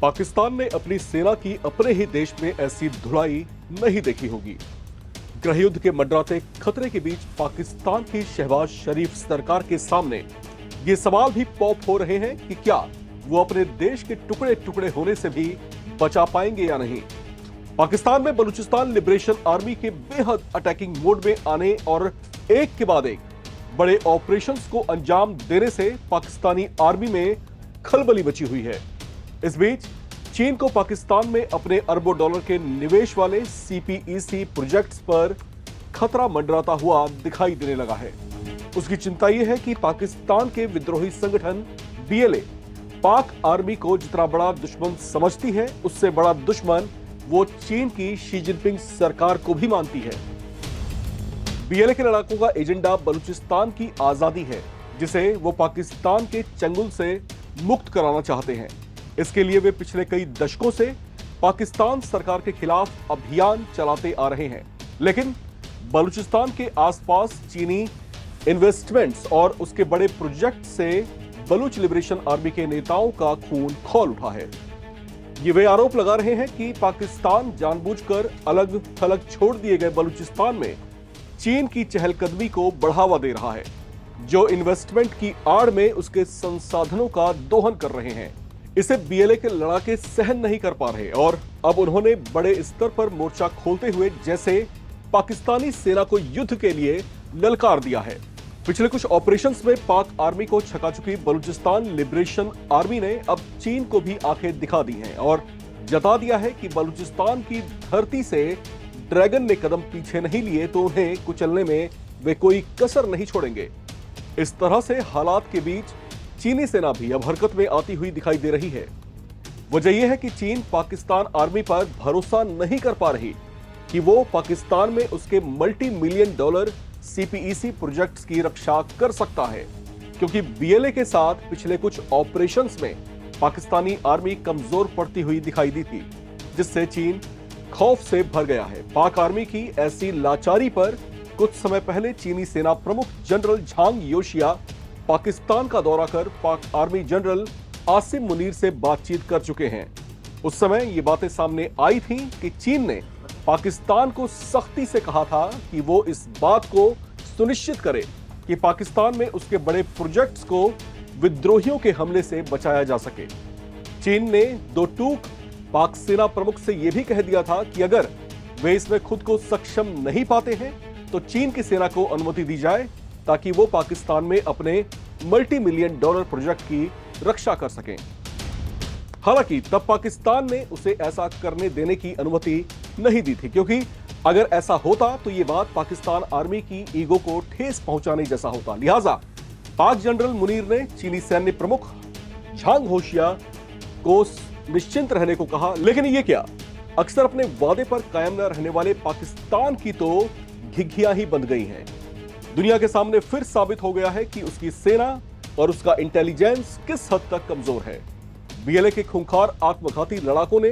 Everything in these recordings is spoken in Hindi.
पाकिस्तान ने अपनी सेना की अपने ही देश में ऐसी धुलाई नहीं देखी होगी। गृहयुद्ध के मंडराते खतरे के बीच पाकिस्तान की शहबाज शरीफ सरकार के सामने ये सवाल भी पॉप हो रहे हैं कि क्या वो अपने देश के टुकड़े टुकड़े होने से भी बचा पाएंगे या नहीं। पाकिस्तान में बलूचिस्तान लिबरेशन आर्मी के बेहद अटैकिंग मोड में आने और एक के बाद एक बड़े ऑपरेशंस को अंजाम देने से पाकिस्तानी आर्मी में खलबली मची हुई है। इस बीच चीन को पाकिस्तान में अपने अरबों डॉलर के निवेश वाले सीपीईसी प्रोजेक्ट्स पर खतरा मंडराता हुआ दिखाई देने लगा है। उसकी चिंता यह है कि पाकिस्तान के विद्रोही संगठन बीएलए पाक आर्मी को जितना बड़ा दुश्मन समझती है, उससे बड़ा दुश्मन वो चीन की शी जिनपिंग सरकार को भी मानती है। बीएलए के लड़ाकों का एजेंडा बलूचिस्तान की आजादी है, जिसे वो पाकिस्तान के चंगुल से मुक्त कराना चाहते हैं। इसके लिए वे पिछले कई दशकों से पाकिस्तान सरकार के खिलाफ अभियान चलाते आ रहे हैं, लेकिन बलूचिस्तान के आसपास चीनी इन्वेस्टमेंट्स और उसके बड़े प्रोजेक्ट से बलूच लिबरेशन आर्मी के नेताओं का खून खौल उठा है। ये वे आरोप लगा रहे हैं कि पाकिस्तान जानबूझकर अलग थलग छोड़ दिए गए बलूचिस्तान में चीन की चहलकदमी को बढ़ावा दे रहा है, जो इन्वेस्टमेंट की आड़ में उसके संसाधनों का दोहन कर रहे हैं। इसे बीएलए के लड़ाके सहन नहीं कर पा रहे और अब उन्होंने बड़े स्तर पर मोर्चा खोलते हुए जैसे पाकिस्तानी सेना को युद्ध के लिए ललकार दिया है। पिछले कुछ ऑपरेशंस में पाक आर्मी को छका चुकी बलूचिस्तान लिबरेशन आर्मी ने अब चीन को भी आंखें दिखा दी हैं और जता दिया है कि बलूचिस्तान की धरती से ड्रैगन ने कदम पीछे नहीं लिए तो उन्हें कुचलने में वे कोई कसर नहीं छोड़ेंगे। इस तरह से हालात के बीच चीनी सेना भी अब हरकत में आती हुई दिखाई दे रही है। वजह यह है कि चीन पाकिस्तान आर्मी पर भरोसा नहीं कर पा रही कि वो पाकिस्तान में उसके multi million dollar CPEC projects की रक्षा कर सकता है, क्योंकि बीएलए के साथ पिछले कुछ ऑपरेशंस में पाकिस्तानी आर्मी कमजोर पड़ती हुई दिखाई दी थी, जिससे चीन खौफ से भर गया है। पाक आर्मी की ऐसी लाचारी पर कुछ समय पहले चीनी सेना प्रमुख जनरल झांग योशिया पाकिस्तान का दौरा कर पाक आर्मी जनरल आसिम मुनीर से बातचीत कर चुके हैं। उस समय ये बातें सामने आई थीं कि चीन ने पाकिस्तान को सख्ती से कहा था कि वो इस बात को सुनिश्चित करे कि पाकिस्तान में उसके बड़े प्रोजेक्ट्स को विद्रोहियों के हमले से बचाया जा सके। चीन ने दो टूक पाक सेना प्रमुख से यह भी कह दिया था कि अगर वे इसमें खुद को सक्षम नहीं पाते हैं तो चीन की सेना को अनुमति दी जाए ताकि वो पाकिस्तान में अपने मल्टी मिलियन डॉलर प्रोजेक्ट की रक्षा कर सकें। हालांकि तब पाकिस्तान ने उसे ऐसा करने देने की अनुमति नहीं दी थी, क्योंकि अगर ऐसा होता तो ये बात पाकिस्तान आर्मी की ईगो को ठेस पहुंचाने जैसा होता। लिहाजा पाक जनरल मुनीर ने चीनी सैन्य प्रमुख झांग होशिया को निश्चिंत रहने को कहा, लेकिन ये क्या, अक्सर अपने वादे पर कायम न रहने वाले पाकिस्तान की तो घिघियां ही बंध गई हैं। दुनिया के सामने फिर साबित हो गया है कि उसकी सेना और उसका इंटेलिजेंस किस हद तक कमजोर है। बीएलए के खूंखार आत्मघाती लड़ाकों ने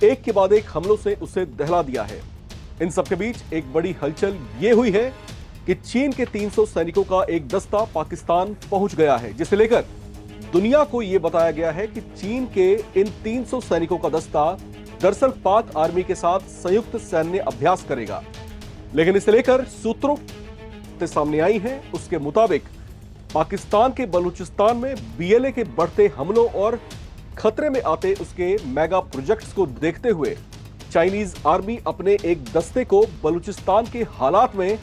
एक के बाद एक हमलों से उसे दहला दिया है। इन सबके बीच एक बड़ी हलचल ये हुई है कि चीन के 300 सैनिकों का एक दस्ता पाकिस्तान पहुंच गया है, जिसे लेकर दुनिया को यह बताया गया है कि चीन के इन 300 सैनिकों का दस्ता दरअसल पाक आर्मी के साथ संयुक्त सैन्य अभ्यास करेगा। लेकिन इसे लेकर सूत्रों सामने आई है, उसके मुताबिक पाकिस्तान के बलूचिस्तान में बीएलए के बढ़ते हमलों और खतरे में आते उसके मेगा प्रोजेक्ट्स को देखते हुए चाइनीज आर्मी अपने एक दस्ते को बलूचिस्तान के हालात में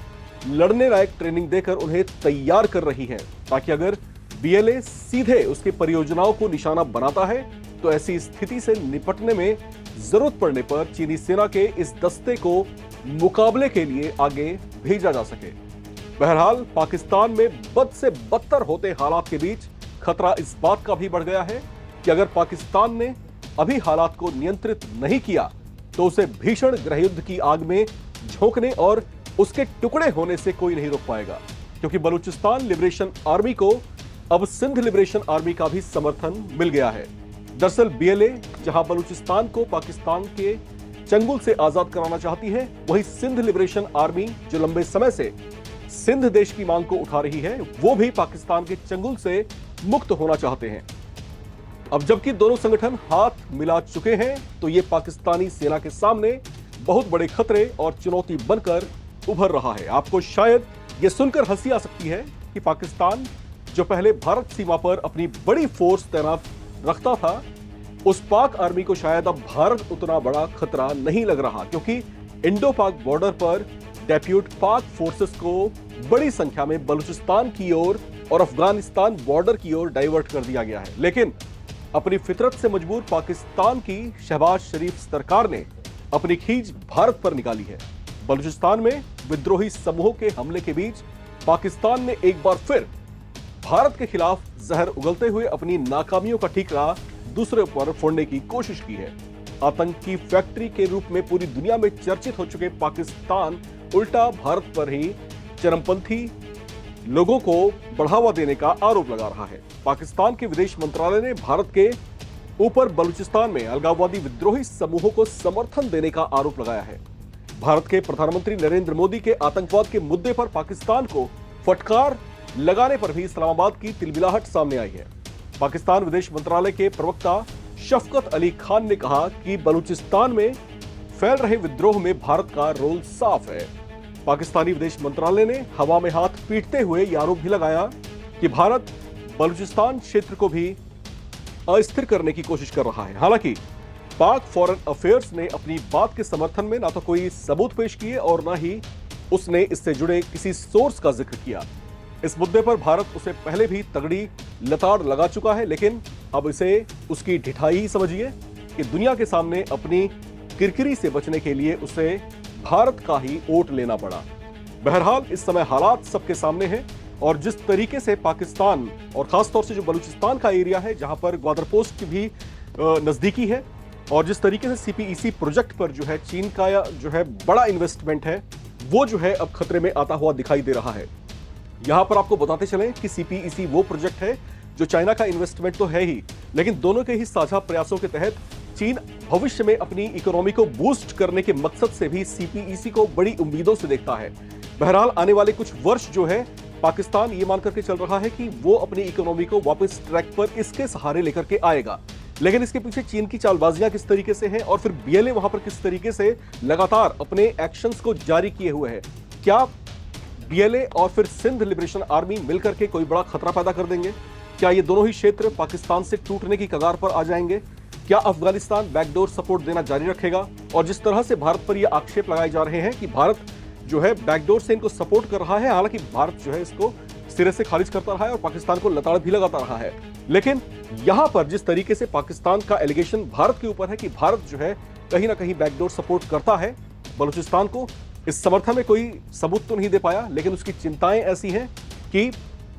लड़ने लायक ट्रेनिंग देकर उन्हें तैयार कर रही है, ताकि अगर बीएलए सीधे उसकी परियोजनाओं को निशाना बनाता है तो ऐसी स्थिति से निपटने में जरूरत पड़ने पर चीनी सेना के इस दस्ते को मुकाबले के लिए आगे भेजा जा सके। बहरहाल पाकिस्तान में बद से बदतर होते हालात के बीच खतरा इस बात का भी बढ़ गया है कि अगर पाकिस्तान ने अभी हालात को नियंत्रित नहीं किया तो उसे भीषण गृहयुद्ध की आग में झोंकने और उसके टुकड़े होने से कोई नहीं रोक पाएगा, क्योंकि बलूचिस्तान लिबरेशन आर्मी को अब सिंध लिबरेशन आर्मी का भी समर्थन मिल गया है। दरअसल बीएलए जहां बलूचिस्तान को पाकिस्तान के चंगुल से आजाद कराना चाहती है, वहीं सिंध लिबरेशन आर्मी जो लंबे समय से सिंध देश की मांग को उठा रही है, वो भी पाकिस्तान के चंगुल से मुक्त होना चाहते हैं। अब जबकि दोनों संगठन हाथ मिला चुके हैं तो ये पाकिस्तानी सेना के सामने बहुत बड़े खतरे और चुनौती बनकर उभर रहा है। आपको शायद ये सुनकर हंसी आ सकती है कि पाकिस्तान जो पहले भारत सीमा पर अपनी बड़ी फोर्स तैनात रखता था, उस पाक आर्मी को शायद अब भारत उतना बड़ा खतरा नहीं लग रहा, क्योंकि इंडो पाक बॉर्डर पर डेप्यूट पाक फोर्सेस को बड़ी संख्या में बलूचिस्तान की ओर और अफगानिस्तान बॉर्डर की ओर डाइवर्ट कर दिया गया है। लेकिन अपनी फितरत से मजबूर पाकिस्तान की शहबाज शरीफ सरकार ने अपनी खींच भारत पर निकाली है। बलूचिस्तान में विद्रोही समूहों के हमले के बीच पाकिस्तान ने एक बार फिर भारत के खिलाफ जहर उगलते हुए अपनी नाकामियों का ठीकरा दूसरे पर फोड़ने की कोशिश की है। आतंकी फैक्ट्री के रूप में पूरी दुनिया में चर्चित हो चुके पाकिस्तान उल्टा भारत पर ही चरमपंथी लोगों को बढ़ावा देने का आरोप लगा रहा है। पाकिस्तान के विदेश मंत्रालय ने भारत के ऊपर बलूचिस्तान में अलगाववादी विद्रोही समूहों को समर्थन देने का आरोप लगाया है। भारत के प्रधानमंत्री नरेंद्र मोदी के आतंकवाद के मुद्दे पर पाकिस्तान को फटकार लगाने पर भी इस्लामाबाद की तिलमिलाहट सामने आई है। पाकिस्तान विदेश मंत्रालय के प्रवक्ता शफकत अली खान ने कहा कि बलूचिस्तान में फैल रहे विद्रोह में भारत का रोल साफ है। पाकिस्तानी विदेश मंत्रालय ने हवा में हाथ पीटते हुए यह आरोप भी लगाया कि भारत बलूचिस्तान क्षेत्र को भी अस्थिर करने की कोशिश कर रहा है। हालांकि पाक फॉरेन अफेयर्स ने अपनी बात के समर्थन में ना तो कोई सबूत पेश किए और ना ही उसने इससे जुड़े किसी सोर्स का जिक्र किया। इस मुद्दे पर भारत उसे पहले भी तगड़ी लताड़ लगा चुका है, लेकिन अब इसे उसकी ढिठाई ही समझिए कि दुनिया के सामने अपनी किरकिरी से बचने के लिए उसे भारत का ही ओट लेना पड़ा। बहरहाल इस समय हालात सबके सामने हैं और जिस तरीके से पाकिस्तान और खासतौर से जो बलूचिस्तान का एरिया है जहां पर ग्वादर पोस्ट की भी नजदीकी है और जिस तरीके से सीपीईसी प्रोजेक्ट पर जो है चीन का जो है बड़ा इन्वेस्टमेंट है, वो जो है अब खतरे में आता हुआ दिखाई दे रहा है। यहां पर आपको बताते चलें कि सीपीईसी वो प्रोजेक्ट है जो चाइना का इन्वेस्टमेंट तो है ही, लेकिन दोनों के ही साझा प्रयासों के तहत चीन भविष्य में अपनी इकोनॉमी को बूस्ट करने के मकसद से भी सीपीईसी को बड़ी उम्मीदों से देखता है। बहरहाल आने वाले कुछ वर्ष जो है पाकिस्तान ये मान करके चल रहा है कि वो अपनी इकोनॉमी को वापस ट्रैक पर इसके सहारे लेकर के आएगा, लेकिन इसके पीछे चीन की चालबाजियां किस तरीके से हैं और फिर बीएलए वहां पर किस तरीके से लगातार अपने एक्शंस को जारी किए हुए है। क्या बीएलए और फिर सिंध लिबरेशन आर्मी मिलकर के कोई बड़ा खतरा पैदा कर देंगे? क्या ये दोनों ही क्षेत्र पाकिस्तान से टूटने की कगार पर आ जाएंगे? क्या अफगानिस्तान बैकडोर सपोर्ट देना जारी रखेगा? और जिस तरह से भारत पर यह आक्षेप लगाए जा रहे हैं कि भारत जो है बैकडोर से इनको सपोर्ट कर रहा है, हालांकि भारत जो है इसको सिरे से खारिज करता रहा है और पाकिस्तान को लताड़ भी लगाता रहा है, लेकिन यहां पर जिस तरीके से पाकिस्तान का एलिगेशन भारत के ऊपर है कि भारत जो है कहीं ना कहीं बैकडोर सपोर्ट करता है बलूचिस्तान को, इस समर्थन में कोई सबूत तो नहीं दे पाया, लेकिन उसकी चिंताएं ऐसी हैं कि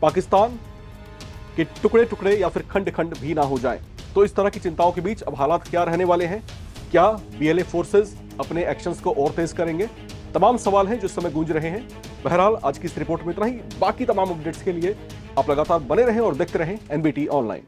पाकिस्तान के टुकड़े टुकड़े या फिर खंड खंड भी ना हो जाए। तो इस तरह की चिंताओं के बीच अब हालात क्या रहने वाले हैं? क्या बीएलए फोर्सेस अपने एक्शंस को और तेज करेंगे? तमाम सवाल हैं जो इस समय गूंज रहे हैं। बहरहाल आज की इस रिपोर्ट में इतना ही। बाकी तमाम अपडेट्स के लिए आप लगातार बने रहें और देखते रहें एनबीटी ऑनलाइन।